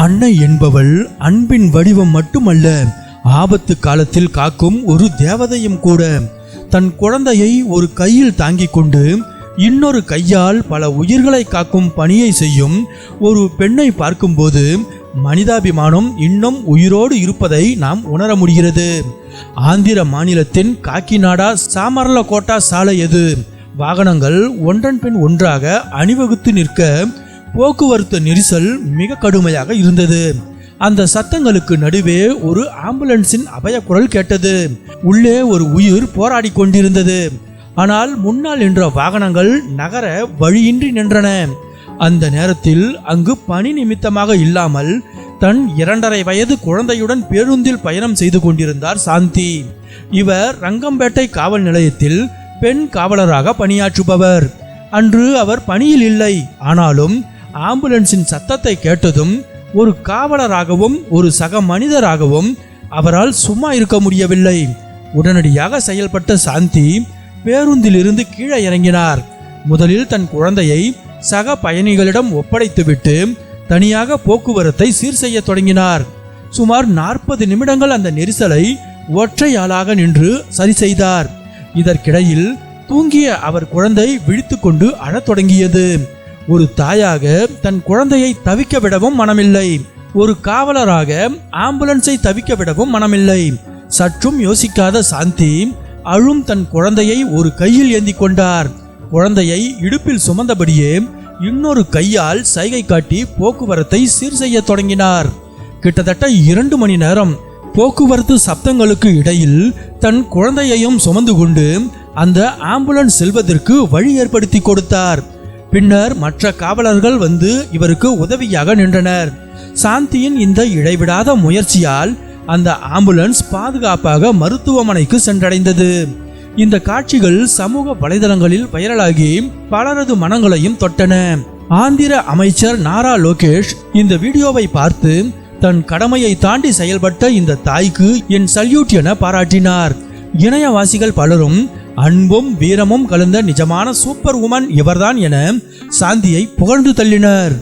அன்னை என்பவள் அன்பின் வடிவம் மட்டுமல்ல, ஆபத்து காலத்தில் காக்கும் ஒரு தேவதையும் கூட. தன் குழந்தையை ஒரு கையில் தாங்கிக் கொண்டு இன்னொரு கையால் பல உயிர்களை காக்கும் பணியை செய்யும் ஒரு பெண்ணை பார்க்கும்போது மனிதாபிமானம் இன்னும் உயிரோடு இருப்பதை நாம் உணர முடிகிறது. ஆந்திர மாநிலத்தின் காக்கிநாடா சாமர்லகோட்டா சாலை எது. வாகனங்கள் ஒன்றன் பின் ஒன்றாக அணிவகுத்து நிற்க போக்குவரத்து நெரிசல் மிக கடுமையாக இருந்தது. அந்த சத்தங்களுக்கு நடுவே ஒரு ஆம்புலன்ஸின் அபய குரல் கேட்டது. உள்ளே ஒரு உயிர் போராடி கொண்டிருந்தது. ஆனால் முன்னால் நின்ற வாகனங்கள் நகர வழியின்றி நின்றன. அந்த நேரத்தில் அங்கு பணி நிமித்தமாக இல்லாமல் தன் 2.5 வயது குழந்தையுடன் பேருந்தில் பயணம் செய்து கொண்டிருந்தார் சாந்தி. இவர் ரங்கம்பேட்டை காவல் நிலையத்தில் பெண் காவலராக பணியாற்றுபவர். அன்று அவர் பணியில் இல்லை. ஆனாலும் ஆம்புலன்ஸின் சத்தத்தை கேட்டதும் ஒரு காவலராகவும் ஒரு சக மனிதராகவும் அவரால் சும்மா இருக்க முடியவில்லை. உடனடியாக செயல்பட்ட சாந்தி பேருந்திலிருந்து கீழே இறங்கினார். முதலில் தன் குழந்தையை சக பயணிகளிடம் ஒப்படைத்துவிட்டு தனியாக போக்குவரத்தை சீர் செய்ய தொடங்கினார். சுமார் 40 நிமிடங்கள் அந்த நெரிசலை ஒற்றையாளாக நின்று சரி செய்தார். இதற்கிடையில் தூங்கிய அவர் குழந்தை விழித்து கொண்டு அழத் தொடங்கியது. ஒரு தாயாக தன் குழந்தையை தவிக்க விடவும் மனமில்லை. ஒரு காவலராக ஆம்புலன்ஸை தவிக்க விடவும் மனமில்லை. சற்றும் யோசிக்காத சாந்தி அழும் தன் குழந்தையை ஒரு கையில் ஏந்தி கொண்டார். குழந்தையை இடுப்பில் சுமந்தபடியே இன்னொரு கையால் சைகை காட்டி போக்குவரத்தை சீர் செய்ய தொடங்கினார். கிட்டத்தட்ட 2 மணி நேரம் போக்குவரத்து சப்தங்களுக்கு இடையில் தன் குழந்தையையும் சுமந்து கொண்டு அந்த ஆம்புலன்ஸ் செல்வதற்கு வழி ஏற்படுத்தி கொடுத்தார். பின்னர் மற்ற காவலர்கள் வந்து இவருக்கு உதவியாக நின்றனர். சாந்தியின் இந்த இடைவிடாத முயற்சியால் அந்த ஆம்புலன்ஸ் பாதுகாப்பாக மருத்துவமனைக்கு சென்றடைந்தது. இந்த காட்சிகள் சமூக வலைதளங்களில் வைரலாகி பலரது மனங்களையும் தொட்டன. ஆந்திர அமைச்சர் நாரா லோகேஷ் இந்த வீடியோவை பார்த்து தன் கடமையை தாண்டி செயல்பட்ட இந்த தாய்க்கு என் சல்யூட் என பாராட்டினார். இணையவாசிகள் பலரும் அன்பும் வீரமும் கலந்த நிஜமான சூப்பர் உமன் இவர்தான் என சாந்தியை புகழ்ந்து தள்ளினர்.